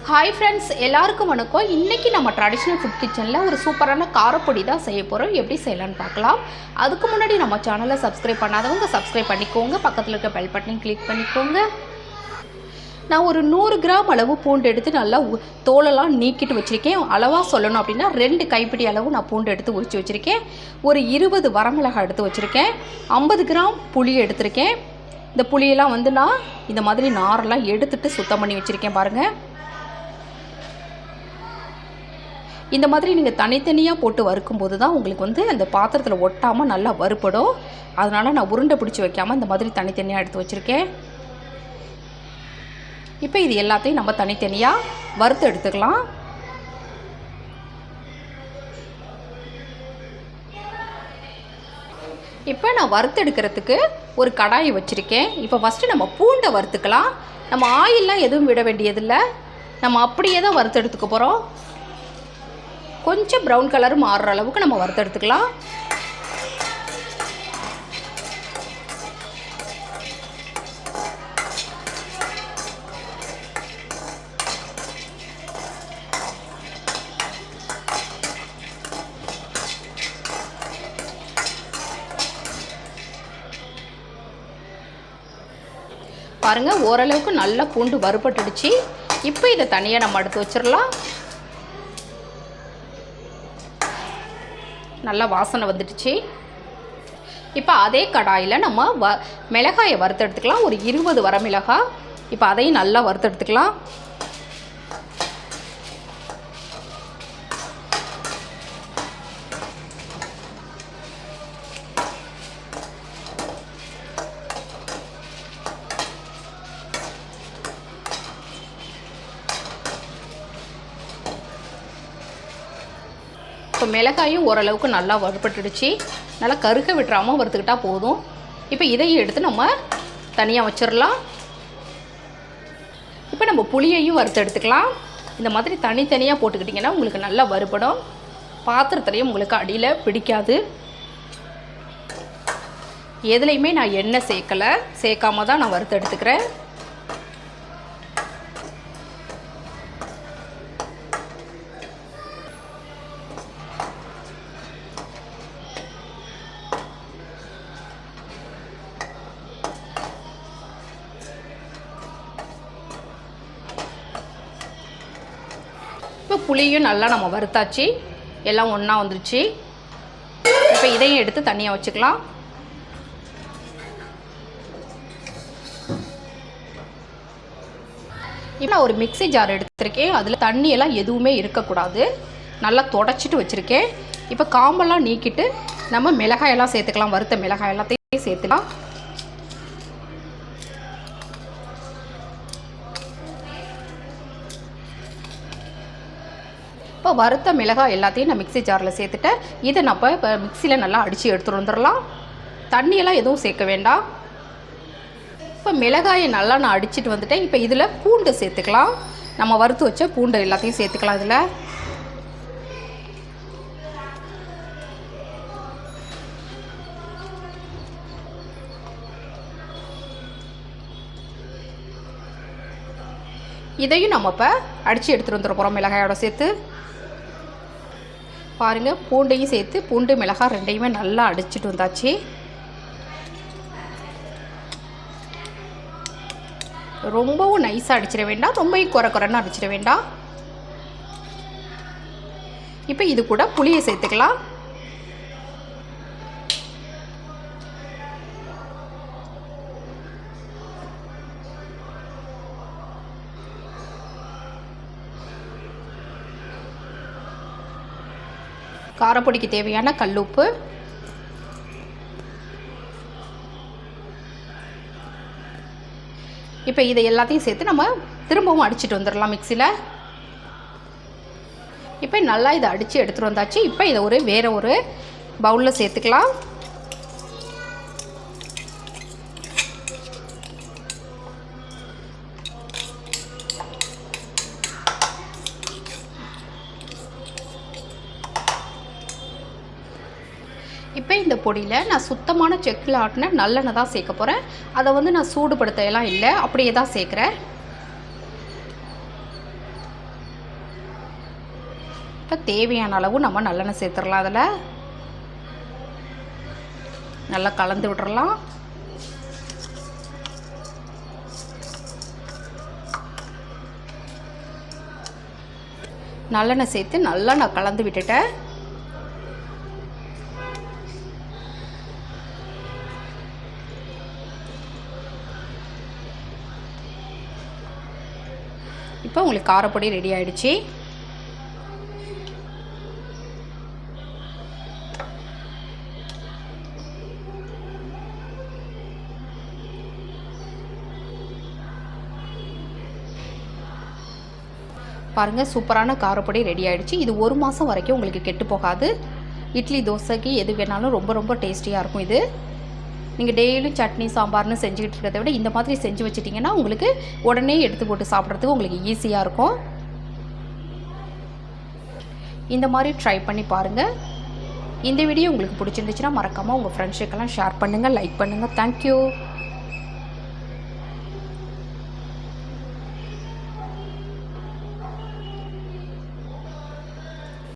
Hi friends, எல்லாருக்கும் வணக்கம். இன்றைக்கி நம்ம ட்ரெடிஷ்னல் ஃபுட் கிச்சனில் ஒரு சூப்பரான காரப்பொடி தான் செய்ய போகிறோம். எப்படி செய்யலான்னு பார்க்கலாம். அதுக்கு முன்னாடி நம்ம சேனலை சப்ஸ்கிரைப் பண்ணாதவங்க சப்ஸ்கிரைப் பண்ணிக்கோங்க. பக்கத்தில் இருக்க பெல் பட்டனையும் கிளிக் பண்ணிக்கோங்க. நான் ஒரு 100 கிராம் அளவு பூண்டு எடுத்து நல்லா தோலெல்லாம் நீக்கிட்டு வச்சுருக்கேன். அளவாக சொல்லணும் அப்படின்னா 2 கைப்பிடி அளவு நான் பூண்டு எடுத்து உரித்து வச்சுருக்கேன். ஒரு 20 வரமிளகாய் எடுத்து வச்சுருக்கேன். 50 கிராம் புளி எடுத்திருக்கேன். இந்த புளியெல்லாம் நான் இந்த மாதிரி நாரெல்லாம் எடுத்துகிட்டு சுத்தம் பண்ணி வச்சுருக்கேன். பாருங்கள், இந்த மாதிரி நீங்கள் தனித்தனியாக போட்டு வறுக்கும்போது தான் உங்களுக்கு அந்த பாத்திரத்தில் ஒட்டாமல் நல்லா வறுப்படும். அதனால் நான் உருண்டை பிடிச்சி வைக்காமல் இந்த மாதிரி தனித்தனியாக எடுத்து வச்சுருக்கேன். இப்போ இது எல்லாத்தையும் நம்ம தனித்தனியாக வறுத்து எடுத்துக்கலாம். இப்போ நான் வறுத்து எடுக்கிறதுக்கு ஒரு கடாயை வச்சுருக்கேன். இப்போ ஃபஸ்ட்டு நம்ம பூண்டை வறுத்துக்கலாம். நம்ம ஆயிலெலாம் எதுவும் விட வேண்டியதில்லை. நம்ம அப்படியே தான் வறுத்து எடுத்துக்க போகிறோம். கொஞ்சம் ப்ரௌன் கலர் மாறுற அளவுக்கு நம்ம வறுத்து எடுத்துக்கலாம். பாருங்கள், ஓரளவுக்கு நல்லா பூண்டு வறுபட்டுடுச்சு. இப்போ இதை தனியாக நம்ம எடுத்து வச்சிடலாம். நல்லா வாசனை வந்துடுச்சு. இப்போ அதே கடாயில் நம்ம மிளகாயை வறுத்து எடுத்துக்கலாம். ஒரு 20 வரமிளகாய். இப்போ அதையும் நல்லா வறுத்து எடுத்துக்கலாம். இப்போ மிளகாயும் ஓரளவுக்கு நல்லா வறுபட்டுடுச்சு. நல்லா கருக்க விட்டுறாமல் வறுத்துக்கிட்டால் போதும். இப்போ இதையும் எடுத்து நம்ம தனியாக வச்சிடலாம். இப்போ நம்ம புளியையும் வறுத்து எடுத்துக்கலாம். இந்த மாதிரி தனித்தனியாக போட்டுக்கிட்டிங்கன்னா உங்களுக்கு நல்லா வறுபடும். பாத்திரத்துலேயும் உங்களுக்கு அடியில் பிடிக்காது. எதுலேயுமே நான் எண்ணெய் சேர்க்காம தான் நான் வறுத்து எடுத்துக்கிறேன். இப்போ புளியும் நல்லா நம்ம வறுத்தாச்சு. எல்லாம் ஒன்றா வந்துருச்சு. இப்போ இதையும் எடுத்து தனியாக வச்சுக்கலாம். இப்போ நான் ஒரு மிக்ஸி ஜார் எடுத்துருக்கேன். அதில் தண்ணியெல்லாம் எதுவுமே இருக்கக்கூடாது. நல்லா தொடச்சிட்டு வச்சுருக்கேன். இப்போ காம்பெல்லாம் நீக்கிட்டு நம்ம மிளகாயெல்லாம் சேர்த்துக்கலாம். வறுத்த மிளகாய் எல்லாத்தையும் சேர்த்துக்கலாம். இப்போ வறுத்த மிளகாய் எல்லாத்தையும் நான் மிக்ஸி ஜாரில் சேர்த்துட்டேன். இதை நம்ம இப்போ மிக்சியில் நல்லா அடித்து எடுத்துகிட்டு வந்துடலாம். தண்ணியெல்லாம் எதுவும் சேர்க்க வேண்டாம். இப்போ மிளகாயை நல்லா நான் அடிச்சுட்டு வந்துட்டேன். இப்போ இதில் பூண்டு சேர்த்துக்கலாம். நம்ம வறுத்து வச்ச பூண்டு எல்லாத்தையும் சேர்த்துக்கலாம். இதில் இதையும் நம்ம இப்போ அடித்து எடுத்துகிட்டு வந்துட போகிறோம் மிளகாயோட சேர்த்து. பாருங்கள், பூண்டையும் சேர்த்து பூண்டு மிளகாய் ரெண்டையுமே நல்லா அடிச்சுட்டு வந்தாச்சு. ரொம்பவும் நைஸாக அடிச்சிட வேண்டாம், ரொம்பவும் குறைன்னு அடிச்சிட வேண்டாம். இப்போ இது கூட புளியை சேர்த்துக்கலாம். காரப்பொடிக்கு தேவையான கல்லுப்பு, இப்போ இதை எல்லாத்தையும் சேர்த்து நம்ம திரும்பவும் அடிச்சுட்டு வந்துடலாம் மிக்சியில். இப்போ நல்லா இதை அடித்து எடுத்துகிட்டு வந்தாச்சு. இப்போ இதை வேறு ஒரு பவுலில் சேர்த்துக்கலாம். இப்போ இந்த பொடியில் நான் சுத்தமான செக்கில் ஆட்டின நல்லெண்ணெய் தான் சேர்க்க போகிறேன். அதை நான் சூடுபடுத்தலாம் இல்லை, அப்படியே தான் சேர்க்குறேன். இப்போ தேவையான அளவு நம்ம நல்லெண்ணெய் சேர்த்துடலாம். அதில் நல்லா கலந்து விட்டுறலாம். நல்லெண்ணெய் சேர்த்து நல்லா நான் கலந்து விட்டுட்டேன். இப்போ உங்களுக்கு காரப்பொடி ரெடி ஆகிடுச்சு. பாருங்கள், சூப்பரான காரப்பொடி ரெடி ஆகிடுச்சு. இது 1 மாதம் வரைக்கும் உங்களுக்கு கெட்டு போகாது. இட்லி தோசைக்கு எது வேணாலும் ரொம்ப ரொம்ப டேஸ்டியாக இருக்கும். இது நீங்கள் டெய்லியும் சட்னி சாம்பார்னு செஞ்சுக்கிட்டு இருக்கிறத விட இந்த மாதிரி செஞ்சு வச்சிட்டிங்கன்னா உங்களுக்கு உடனே எடுத்து போட்டு சாப்பிட்றதுக்கு உங்களுக்கு ஈஸியாக இருக்கும். இந்த மாதிரி ட்ரை பண்ணி பாருங்கள். இந்த வீடியோ உங்களுக்கு பிடிச்சிருந்துச்சுன்னா மறக்காமல் உங்கள் ஃப்ரெண்ட்ஸுக்கெல்லாம் ஷேர் பண்ணுங்கள், லைக் பண்ணுங்கள். தேங்க்யூ.